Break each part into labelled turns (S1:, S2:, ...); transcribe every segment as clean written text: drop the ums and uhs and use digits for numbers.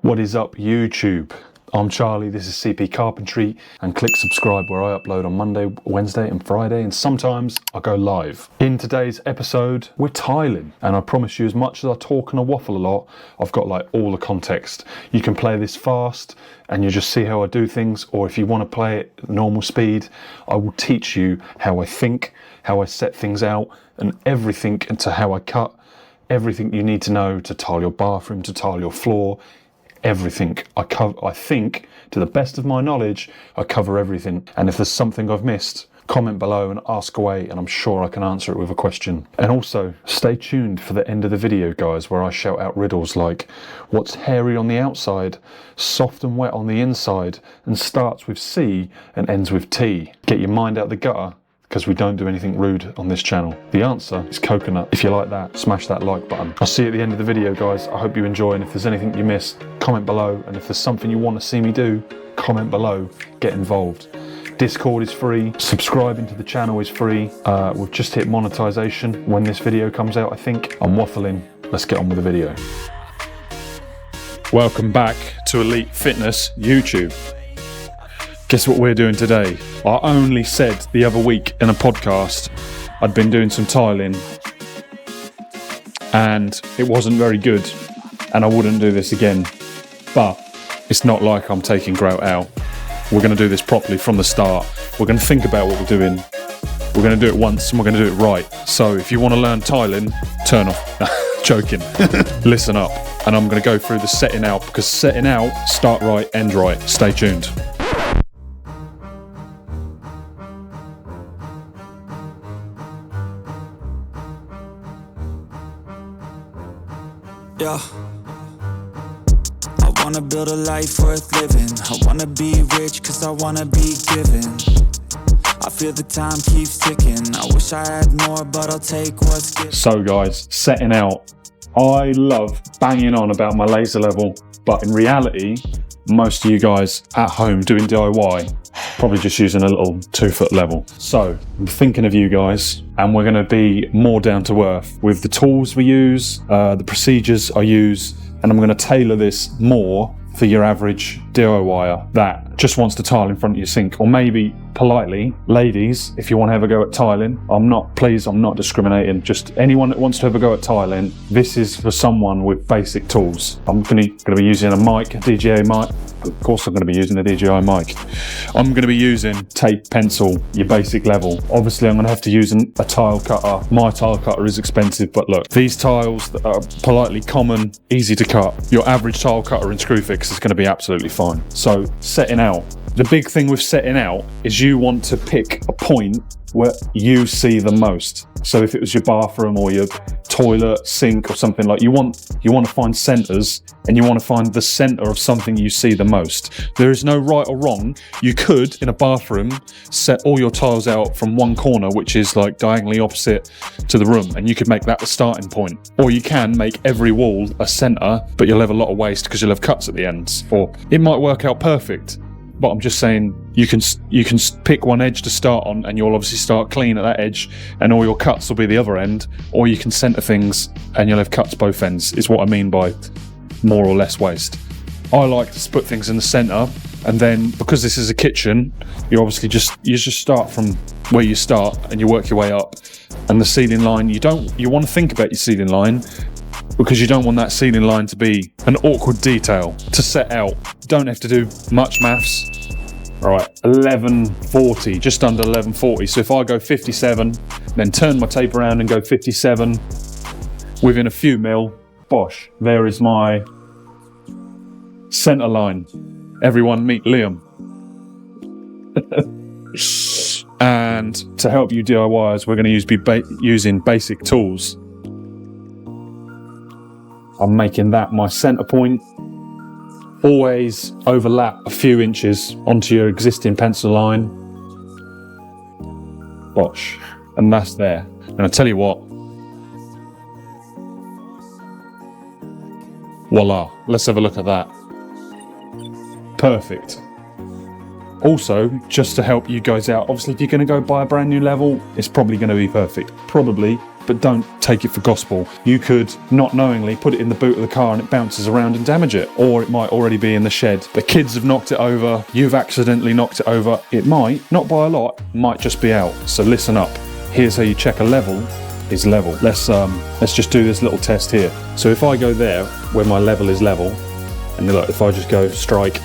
S1: What is up, YouTube? I'm Charlie, this is CP Carpentry, and click subscribe where I upload on Monday, Wednesday and Friday, and sometimes I go live. In today's episode, we're tiling, and I promise you, as much as I talk and I waffle a lot, I've got like all the context. You can play this fast and you just see how I do things, or if you want to play it normal speed, I will teach you how I think, how I set things out, and everything into how I cut, everything you need to know to tile your bathroom, to tile your floor, everything. I think, to the best of my knowledge, I cover everything. And if there's something I've missed, comment below and ask away, and I'm sure I can answer it with a question. And also, stay tuned for the end of the video, guys, where I shout out riddles like, what's hairy on the outside, soft and wet on the inside, and starts with C and ends with T? Get your mind out the gutter, because we don't do anything rude on this channel. The answer is coconut. If you like that, smash that like button. I'll see you at the end of the video, guys. I hope you enjoy, and if there's anything you missed, comment below, and if there's something you want to see me do, comment below, get involved. Discord is free, subscribing to the channel is free. We've just hit monetization when this video comes out, I think. I'm waffling, let's get on with the video. Welcome back to Elite Fitness YouTube. Guess what we're doing today? I only said the other week in a podcast I'd been doing some tiling and it wasn't very good and I wouldn't do this again, but it's not like I'm taking grout out. We're going to do this properly from the start. We're going to think about what we're doing. We're going to do it once and we're going to do it right. So if you want to learn tiling, turn off. Joking. Listen up, and I'm going to go through the setting out, because setting out, start right, end right. Stay tuned.
S2: Yeah, I wanna build a life worth living. I wanna be rich cause I wanna be given. I feel the time keeps ticking. I wish I had more, but I'll take what's given.
S1: So guys, setting out. I love banging on about my laser level, but in reality, most of you guys at home doing DIY, probably just using a little 2-foot level. So I'm thinking of you guys, and we're going to be more down to earth with the tools we use, the procedures I use, and I'm going to tailor this more for your average DIYer that just wants to tile in front of your sink, or maybe politely, ladies, if you want to have a go at tiling, I'm not discriminating, just anyone that wants to have a go at tiling, this is for someone with basic tools. I'm going to be using a mic, a DJI mic. Of course I'm going to be using a DJI mic. I'm going to be using tape, pencil, your basic level. Obviously I'm going to have to use a tile cutter. My tile cutter is expensive, but look, these tiles that are politely common, easy to cut, your average tile cutter in Screwfix is going to be absolutely fine. So setting out. The big thing with setting out is you want to pick a point where you see the most. So if it was your bathroom or your toilet, sink or something, like you want to find centers, and you want to find the center of something you see the most. There is no right or wrong. You could, in a bathroom, set all your tiles out from one corner, which is like diagonally opposite to the room, and you could make that the starting point. Or you can make every wall a center, but you'll have a lot of waste because you'll have cuts at the ends. Or it might work out perfect. But I'm just saying, you can pick one edge to start on, and you'll obviously start clean at that edge, and all your cuts will be the other end. Or you can center things, and you'll have cuts both ends. Is what I mean by more or less waste. I like to put things in the center, and then because this is a kitchen, you obviously just start from where you start, and you work your way up. And the ceiling line, you want to think about your ceiling line, because you don't want that ceiling line to be an awkward detail to set out. Don't have to do much maths. All right, 1140, just under 1140. So if I go 57, then turn my tape around and go 57, within a few mil, bosh, there is my center line. Everyone meet Liam. And to help you DIYers, we're going to be using basic tools. I'm making that my center point. Always overlap a few inches onto your existing pencil line. Bosh. And that's there. And I tell you what. Voila. Let's have a look at that. Perfect. Also, just to help you guys out, obviously if you're going to go buy a brand new level, it's probably going to be perfect. Probably. but don't take it for gospel. You could not knowingly put it in the boot of the car and it bounces around and damage it, or it might already be in the shed. The kids have knocked it over, you've accidentally knocked it over. It might, not by a lot, might just be out. So listen up. Here's how you check a level is level. Let's just do this little test here. So if I go there where my level is level, and look, if I just go strike,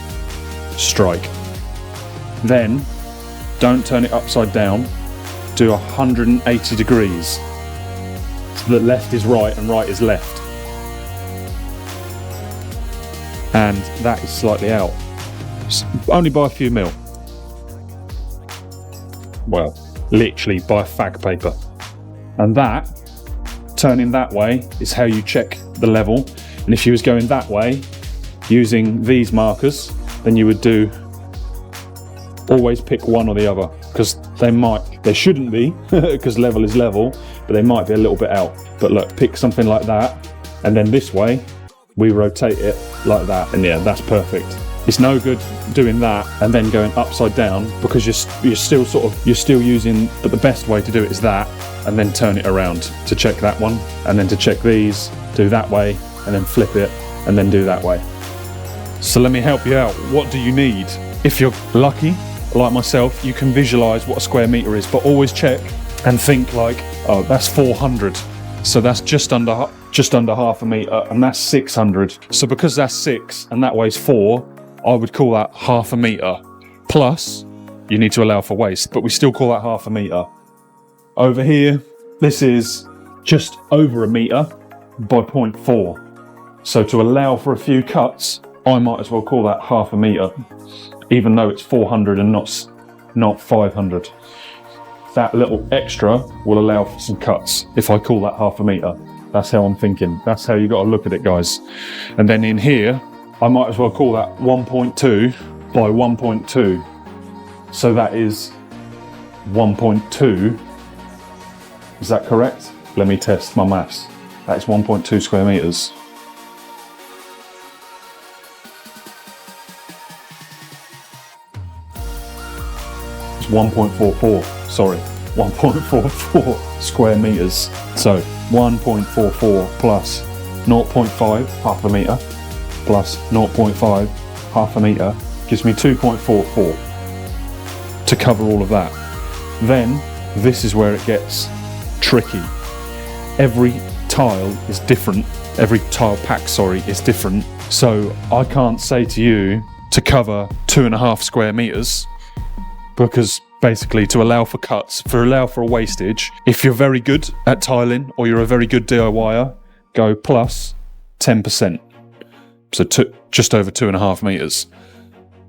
S1: strike, then don't turn it upside down, do 180 degrees. So that left is right and right is left. And that is slightly out. Only by a few mil. Well, literally by a fag paper. And that, turning that way, is how you check the level. And if you was going that way, using these markers, then you would do, always pick one or the other, because they shouldn't be, because level is level, but they might be a little bit out. But look, pick something like that, and then this way, we rotate it like that, and yeah, that's perfect. It's no good doing that and then going upside down, because you're still using, but the best way to do it is that, and then turn it around to check that one, and then to check these, do that way, and then flip it, and then do that way. So let me help you out. What do you need? If you're lucky, like myself, you can visualize what a square meter is, but always check and think like, oh, that's 400. So that's just under half a meter, and that's 600. So because that's 6 and that weighs 4, I would call that half a meter. Plus, you need to allow for waste, but we still call that half a meter. Over here, this is just over a meter by 0.4. So to allow for a few cuts, I might as well call that half a meter, even though it's 400 and not 500. That little extra will allow for some cuts if I call that half a meter. That's how I'm thinking. That's how you got to look at it, guys. And then in here, I might as well call that 1.2 by 1.2. So that is 1.2. Is that correct? Let me test my maths. That is 1.2 square meters. It's 1.44, sorry, 1.44 square meters. So 1.44 plus 0.5, half a meter, plus 0.5, half a meter, gives me 2.44 to cover all of that. Then this is where it gets tricky. Every tile is different. Every tile pack, sorry, is different. So I can't say to you to cover 2.5 square meters, because basically to allow for cuts, allow for a wastage, if you're very good at tiling or you're a very good DIYer, go plus 10%. So just over 2.5 meters.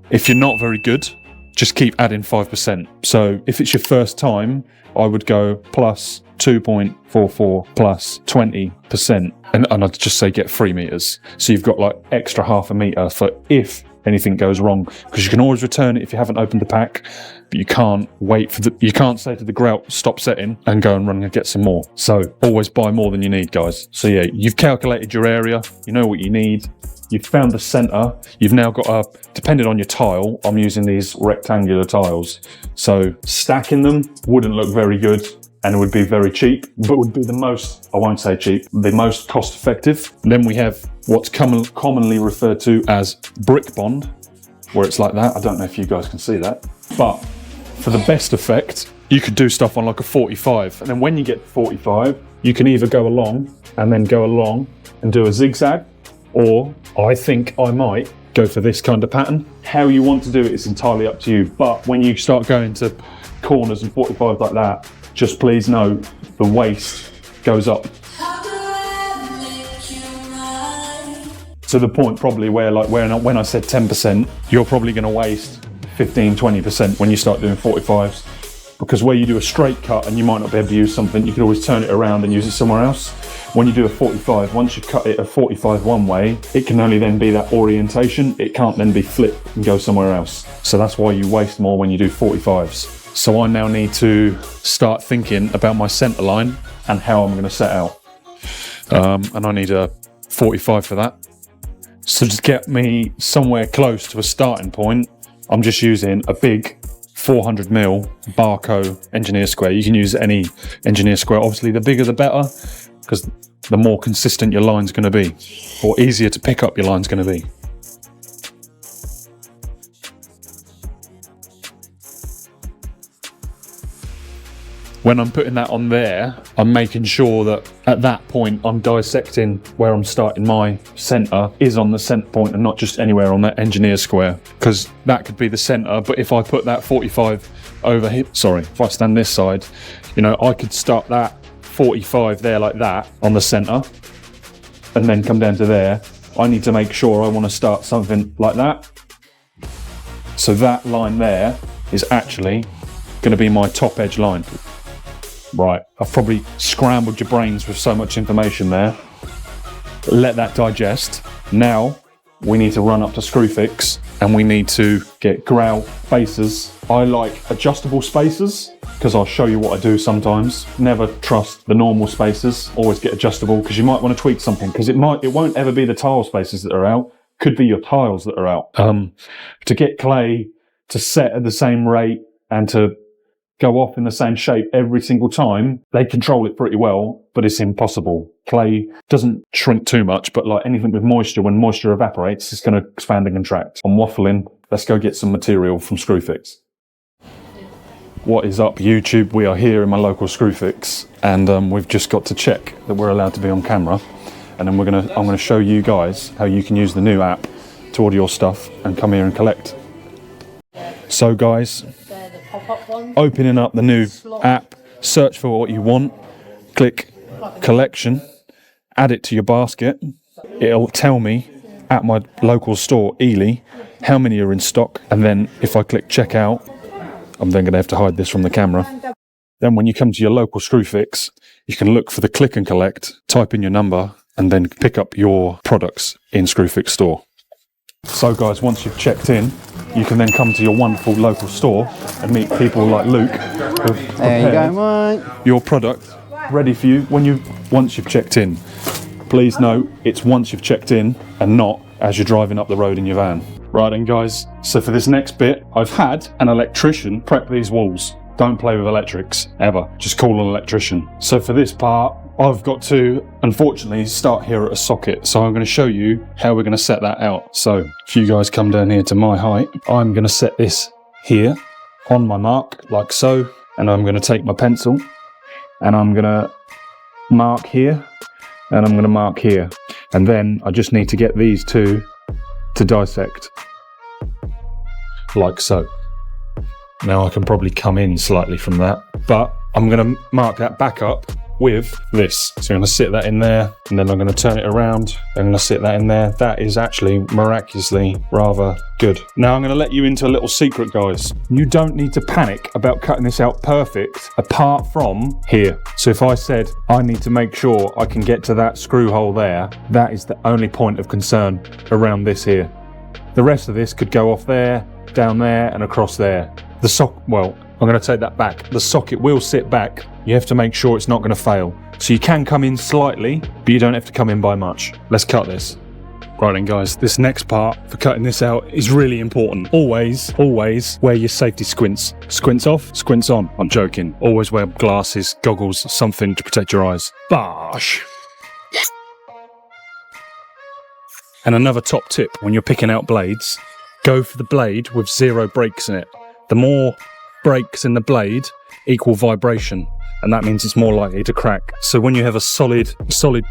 S1: If you're not very good, just keep adding 5%. So if it's your first time, I would go plus 2.44 plus 20%. And I'd just say get 3 meters. So you've got like extra half a meter for if anything goes wrong, because you can always return it if you haven't opened the pack, but you can't wait for you can't say to the grout, stop setting and go and run and get some more. So always buy more than you need, guys. So yeah, you've calculated your area, you know what you need, you've found the center, you've now got depending on your tile, I'm using these rectangular tiles. So stacking them wouldn't look very good, and it would be very cheap, but would be the most, I won't say cheap, the most cost effective. Then we have what's commonly referred to as brick bond, where it's like that. I don't know if you guys can see that, but for the best effect, you could do stuff on like a 45. And then when you get 45, you can either go along and then go along and do a zigzag, or I think I might go for this kind of pattern. How you want to do it is entirely up to you. But when you start going to corners and 45 like that, just please know the waist goes up to the point probably where, like, when I said 10%, you're probably going to waste 15-20% when you start doing 45s, because where you do a straight cut and you might not be able to use something, you can always turn it around and use it somewhere else. When you do a 45, once you cut it a 45 one way, it can only then be that orientation. It can't then be flipped and go somewhere else. So that's why you waste more when you do 45s. So I now need to start thinking about my center line and how I'm going to set out. And I need a 45 for that. So to get me somewhere close to a starting point, I'm just using a big 400mm Barco engineer square. You can use any engineer square. Obviously, the bigger the better, because the more consistent your line's going to be, or easier to pick up your line's going to be. When I'm putting that on there, I'm making sure that at that point I'm dissecting where I'm starting my centre is on the centre point and not just anywhere on that engineer square, because that could be the centre, but if I put that 45 over here, sorry, if I stand this side, you know, I could start that 45 there like that on the centre and then come down to there. I need to make sure I want to start something like that. So that line there is actually going to be my top edge line. Right, I've probably scrambled your brains with so much information there. Let that digest. Now we need to run up to Screwfix and we need to get grout spacers. I like adjustable spacers because I'll show you what I do sometimes. Never trust the normal spacers, always get adjustable, because you might want to tweak something, because it won't ever be the tile spacers that are out, could be your tiles that are out. To get clay to set at the same rate and to go off in the same shape every single time, they control it pretty well, but it's impossible. Clay doesn't shrink too much, but like anything with moisture, when moisture evaporates, it's going to expand and contract. I'm waffling. Let's go get some material from Screwfix. What is up, YouTube? We are here in my local Screwfix, and we've just got to check that we're allowed to be on camera, and then I'm gonna show you guys how you can use the new app to order your stuff and come here and collect. So guys, opening up the new app, search for what you want, click collection, add it to your basket. It'll tell me at my local store, Ely, how many are in stock, and then if I click checkout, I'm then going to have to hide this from the camera. Then when you come to your local Screwfix, you can look for the click and collect, type in your number, and then pick up your products in Screwfix store. So guys, once you've checked in, you can then come to your wonderful local store and meet people like Luke who've
S3: There you go, mate.
S1: your product ready for you once you've checked in. Please note, it's once you've checked in and not as you're driving up the road in your van. Right then guys, so for this next bit, I've had an electrician prep these walls. Don't play with electrics, ever. Just call an electrician. So for this part, I've got to, unfortunately, start here at a socket. So I'm going to show you how we're going to set that out. So if you guys come down here to my height, I'm going to set this here on my mark, like so. And I'm going to take my pencil and I'm going to mark here and I'm going to mark here. And then I just need to get these two to dissect, like so. Now I can probably come in slightly from that, but I'm going to mark that back up with this. So I'm going to sit that in there, and then I'm going to turn it around. I'm going to sit that in there. That is actually miraculously rather good. Now I'm going to let you into a little secret, guys. You don't need to panic about cutting this out perfect, apart from here. So if I said I need to make sure I can get to that screw hole there, that is the only point of concern around this here. The rest of this could go off there, down there, and across there. Well, I'm going to take that back. The socket will sit back. You have to make sure it's not going to fail. So you can come in slightly, but you don't have to come in by much. Let's cut this. Right then guys, this next part for cutting this out is really important. Always wear your safety squints. Squints off, squints on. I'm joking. Always wear glasses, goggles, something to protect your eyes. Bosh! And another top tip when you're picking out blades, go for the blade with 0 breaks in it. The more breaks in the blade equal vibration, and that means it's more likely to crack. So when you have a solid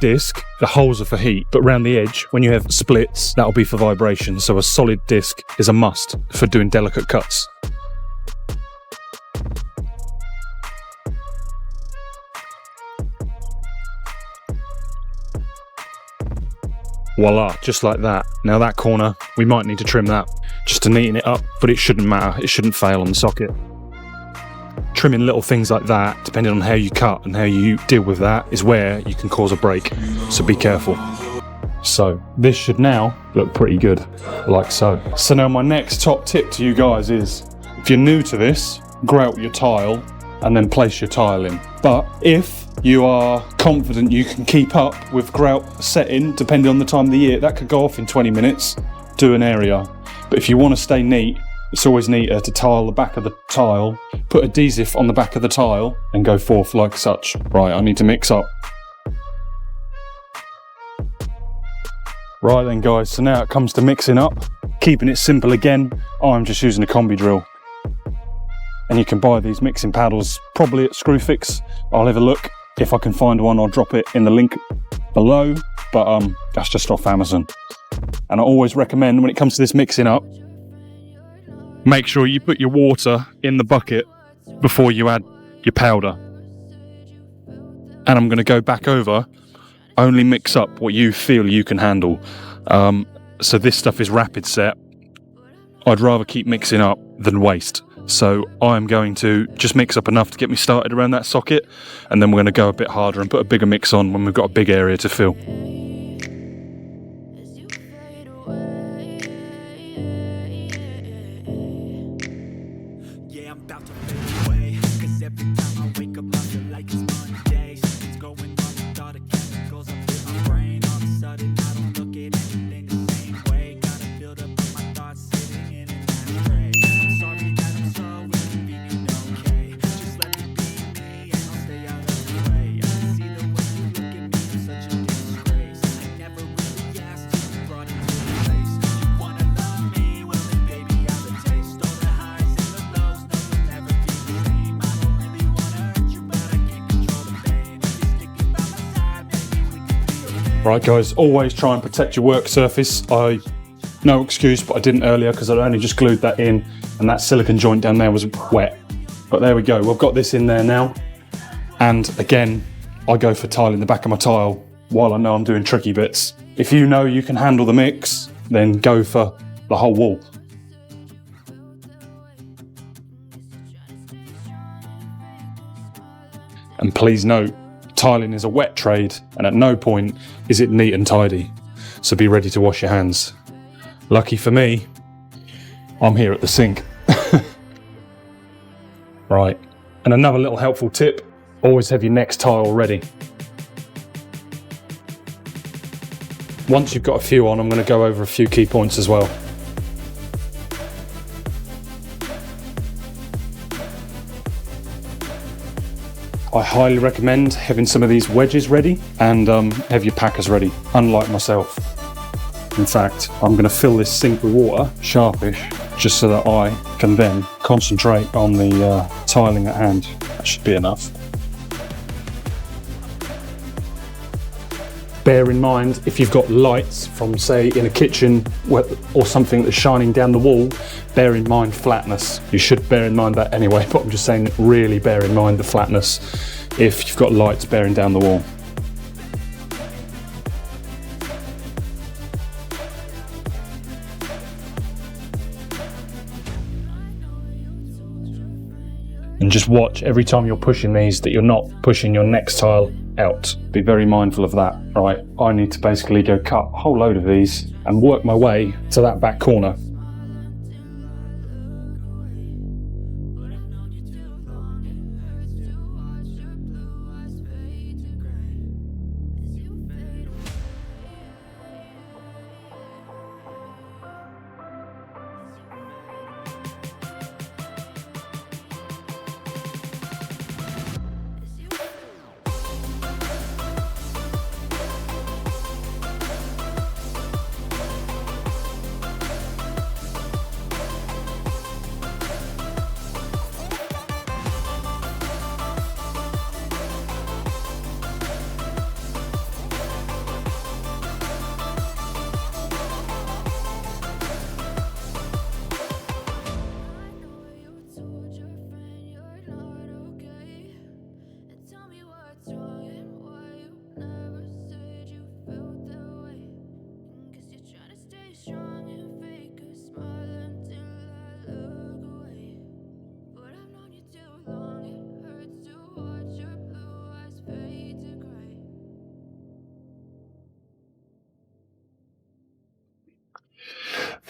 S1: disc, the holes are for heat, but around the edge, when you have splits, that'll be for vibration. So a solid disc is a must for doing delicate cuts. Voila, just like that. Now that corner, we might need to trim that just to neaten it up, but it shouldn't matter. It shouldn't fail on the socket. Trimming little things like that, depending on how you cut and how you deal with that, is where you can cause a break. So be careful. So this should now look pretty good, like so. So now my next top tip to you guys is, if you're new to this, grout your tile and then place your tile in. But if you are confident you can keep up with grout setting, depending on the time of the year, that could go off in 20 minutes, do an area. But if you want to stay neat, It's always neater to tile the back of the tile, put adhesive on the back of the tile and go forth like such. Right, I need to mix up. Right then guys, so now it comes to mixing up. Keeping it simple again, I'm just using a combi drill. And you can buy these mixing paddles probably at Screwfix. I'll have a look. If I can find one, I'll drop it in the link below, but that's just off Amazon. And I always recommend when it comes to this mixing up, make sure you put your water in the bucket before you add your powder. And I'm going to go back over, only mix up what you feel you can handle. So this stuff is rapid set. I'd rather keep mixing up than waste. So I'm going to just mix up enough to get me started around that socket, and then we're going to go a bit harder and put a bigger mix on when we've got a big area to fill. Right guys, always try and protect your work surface. No excuse, but I didn't earlier because I'd only just glued that in and that silicone joint down there was wet. But there we go, we've got this in there now. And again, I go for tiling the back of my tile while I know I'm doing tricky bits. If you know you can handle the mix, then go for the whole wall. And please note, tiling is a wet trade and at no point is it neat and tidy, so be ready to wash your hands. Lucky for me, I'm here at the sink. Right, and another little helpful tip, always have your next tile ready. Once you've got a few on, I'm going to go over a few key points as well. I highly recommend having some of these wedges ready and have your packers ready, unlike myself. In fact, I'm going to fill this sink with water, sharpish, just so that I can then concentrate on the tiling at hand. That should be enough. Bear in mind, if you've got lights from, say, in a kitchen or something that's shining down the wall, bear in mind flatness. You should bear in mind that anyway, but I'm just saying really bear in mind the flatness if you've got lights bearing down the wall. And just watch every time you're pushing these that you're not pushing your next tile out. Be very mindful of that. Right, I need to basically go cut a whole load of these and work my way to that back corner.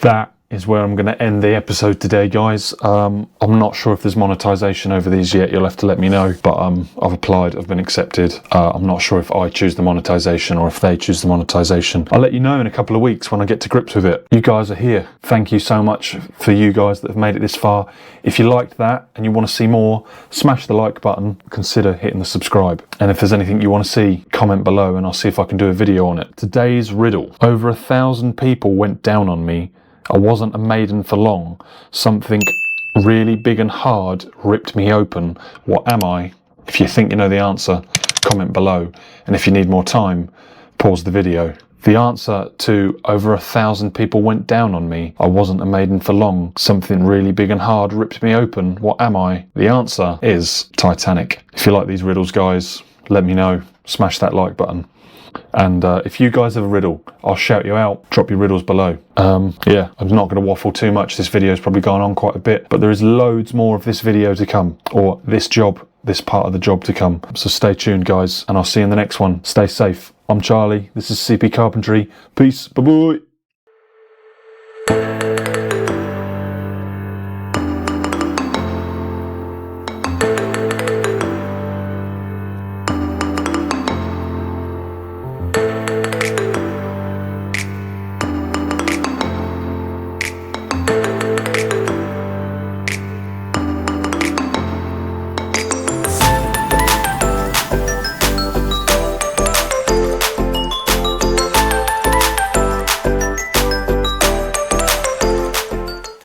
S1: That is where I'm going to end the episode today, guys. I'm not sure if there's monetization over these yet. You'll have to let me know. But I've applied. I've been accepted. I'm not sure if I choose the monetization or if they choose the monetization. I'll let you know in a couple of weeks when I get to grips with it. You guys are here. Thank you so much for you guys that have made it this far. If you liked that and you want to see more, smash the like button. Consider hitting the subscribe. And if there's anything you want to see, comment below and I'll see if I can do a video on it. Today's riddle. Over 1,000 people went down on me. I wasn't a maiden for long. Something really big and hard ripped me open. What am I? If you think you know the answer, comment below. And if you need more time, pause the video. The answer to over 1,000 people went down on me. I wasn't a maiden for long. Something really big and hard ripped me open. What am I? The answer is Titanic. If you like these riddles, guys, let me know. Smash that like button. And if you guys have a riddle, I'll shout you out. Drop your riddles below. Yeah, I'm not going to waffle too much. This video's probably gone on quite a bit, but there is loads more of this video to come, or this part of the job to come. So stay tuned, guys, and I'll see you in the next one. Stay safe. I'm Charlie. This is CP Carpentry. Peace. Bye-bye.